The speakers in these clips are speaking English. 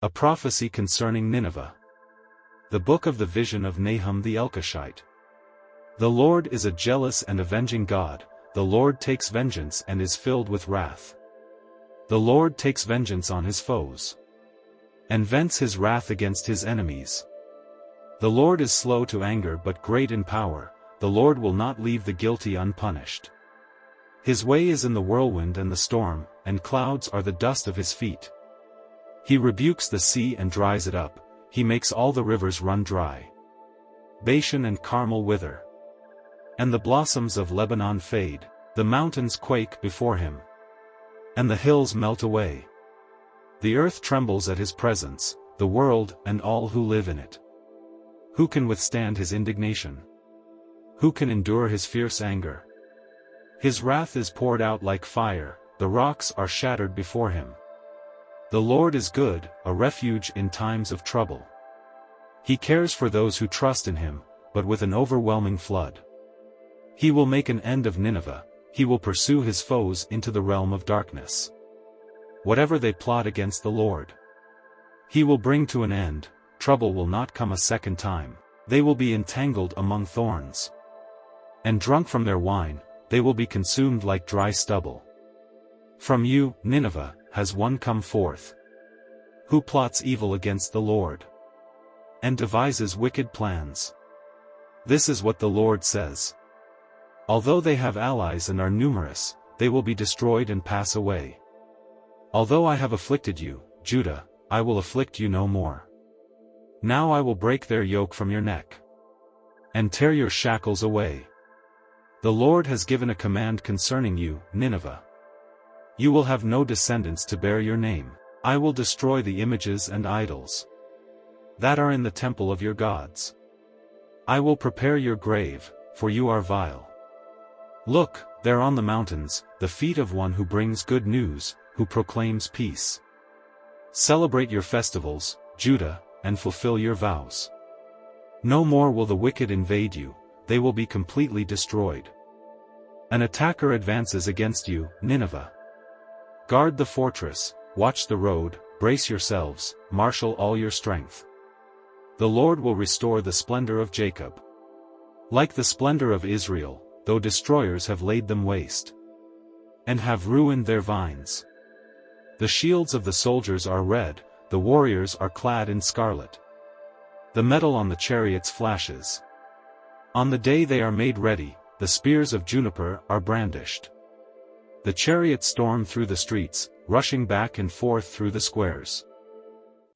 A prophecy concerning Nineveh. The book of the vision of Nahum the Elkoshite. The Lord is a jealous and avenging God, the Lord takes vengeance and is filled with wrath. The Lord takes vengeance on his foes, and vents his wrath against his enemies. The Lord is slow to anger but great in power, the Lord will not leave the guilty unpunished. His way is in the whirlwind and the storm, and clouds are the dust of his feet. He rebukes the sea and dries it up, he makes all the rivers run dry. Bashan and Carmel wither, and the blossoms of Lebanon fade, the mountains quake before him, and the hills melt away. The earth trembles at his presence, the world and all who live in it. Who can withstand his indignation? Who can endure his fierce anger? His wrath is poured out like fire, the rocks are shattered before him. The Lord is good, a refuge in times of trouble. He cares for those who trust in him, but with an overwhelming flood. He will make an end of Nineveh, he will pursue his foes into the realm of darkness. Whatever they plot against the Lord, he will bring to an end, trouble will not come a second time, they will be entangled among thorns. And drunk from their wine, they will be consumed like dry stubble. From you, Nineveh, has one come forth, who plots evil against the Lord, and devises wicked plans. This is what the Lord says. Although they have allies and are numerous, they will be destroyed and pass away. Although I have afflicted you, Judah, I will afflict you no more. Now I will break their yoke from your neck, and tear your shackles away. The Lord has given a command concerning you, Nineveh. You will have no descendants to bear your name. I will destroy the images and idols that are in the temple of your gods. I will prepare your grave, for you are vile. Look, there on the mountains, the feet of one who brings good news, who proclaims peace. Celebrate your festivals, Judah, and fulfill your vows. No more will the wicked invade you, they will be completely destroyed. An attacker advances against you, Nineveh. Guard the fortress, watch the road, brace yourselves, marshal all your strength. The Lord will restore the splendor of Jacob, like the splendor of Israel, though destroyers have laid them waste, and have ruined their vines. The shields of the soldiers are red, the warriors are clad in scarlet. The metal on the chariots flashes. On the day they are made ready, the spears of juniper are brandished. The chariots storm through the streets, rushing back and forth through the squares.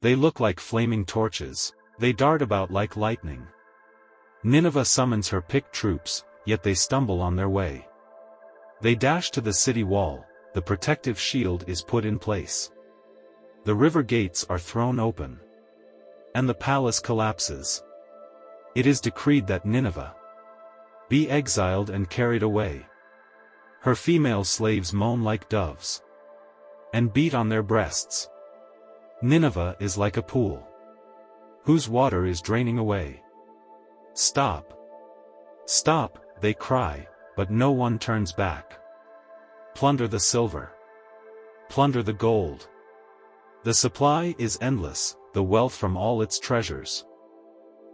They look like flaming torches, they dart about like lightning. Nineveh summons her picked troops, yet they stumble on their way. They dash to the city wall, the protective shield is put in place. The river gates are thrown open, and the palace collapses. It is decreed that Nineveh be exiled and carried away. Her female slaves moan like doves, and beat on their breasts. Nineveh is like a pool, whose water is draining away. Stop! Stop, they cry, but no one turns back. Plunder the silver. Plunder the gold. The supply is endless, the wealth from all its treasures.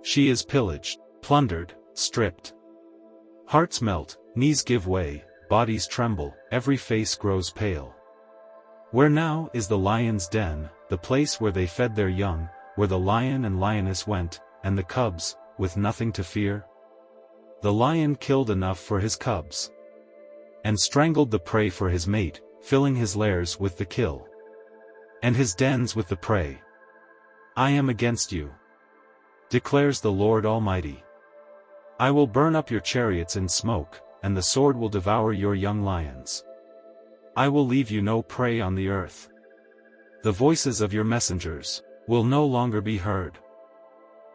She is pillaged, plundered, stripped. Hearts melt, knees give way, bodies tremble, every face grows pale. Where now is the lion's den, the place where they fed their young, where the lion and lioness went, and the cubs, with nothing to fear? The lion killed enough for his cubs, and strangled the prey for his mate, filling his lairs with the kill, and his dens with the prey. I am against you, declares the Lord Almighty. I will burn up your chariots in smoke, and the sword will devour your young lions. I will leave you no prey on the earth. The voices of your messengers will no longer be heard.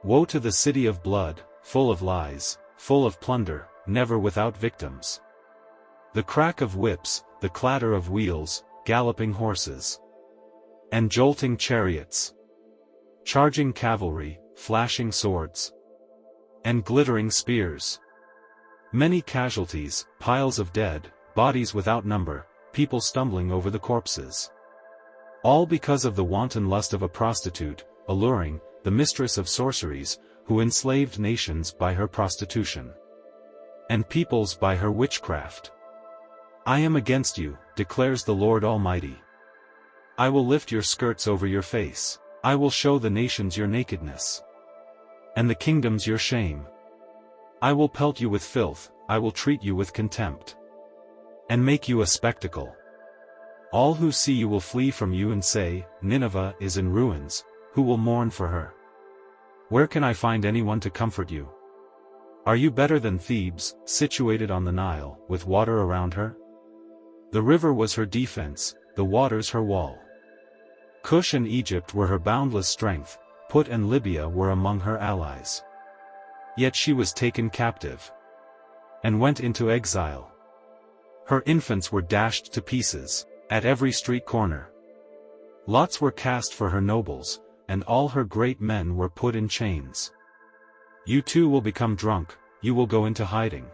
Woe to the city of blood, full of lies, full of plunder, never without victims. The crack of whips, the clatter of wheels, galloping horses, and jolting chariots, charging cavalry, flashing swords, and glittering spears. Many casualties, piles of dead, bodies without number, people stumbling over the corpses. All because of the wanton lust of a prostitute, alluring, the mistress of sorceries, who enslaved nations by her prostitution, and peoples by her witchcraft. I am against you, declares the Lord Almighty. I will lift your skirts over your face. I will show the nations your nakedness, and the kingdoms your shame. I will pelt you with filth, I will treat you with contempt, and make you a spectacle. All who see you will flee from you and say, Nineveh is in ruins, who will mourn for her? Where can I find anyone to comfort you? Are you better than Thebes, situated on the Nile, with water around her? The river was her defense, the waters her wall. Cush and Egypt were her boundless strength, Put and Libya were among her allies. Yet she was taken captive, and went into exile. Her infants were dashed to pieces, at every street corner. Lots were cast for her nobles, and all her great men were put in chains. You too will become drunk, you will go into hiding,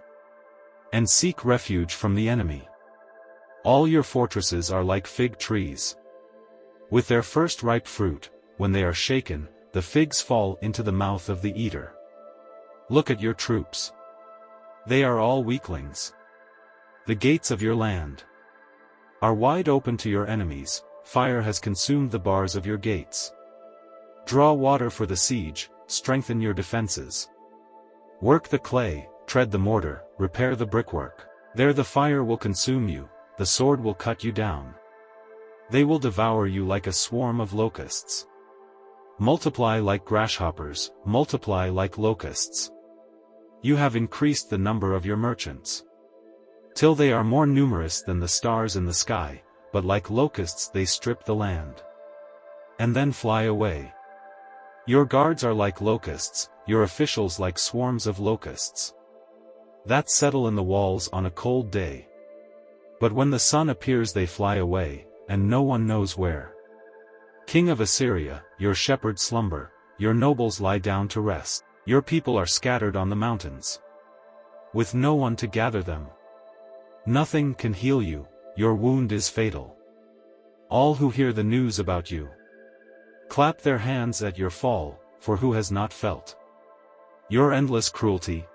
and seek refuge from the enemy. All your fortresses are like fig trees. With their first ripe fruit, when they are shaken, the figs fall into the mouth of the eater. Look at your troops. They are all weaklings. The gates of your land are wide open to your enemies, fire has consumed the bars of your gates. Draw water for the siege, strengthen your defenses. Work the clay, tread the mortar, repair the brickwork. There the fire will consume you, the sword will cut you down. They will devour you like a swarm of locusts. Multiply like grasshoppers, multiply like locusts. You have increased the number of your merchants, till they are more numerous than the stars in the sky, but like locusts they strip the land, and then fly away. Your guards are like locusts, your officials like swarms of locusts, that settle in the walls on a cold day. But when the sun appears they fly away, and no one knows where. King of Assyria, your shepherds slumber, your nobles lie down to rest. Your people are scattered on the mountains, with no one to gather them. Nothing can heal you, your wound is fatal. All who hear the news about you clap their hands at your fall, for who has not felt your endless cruelty,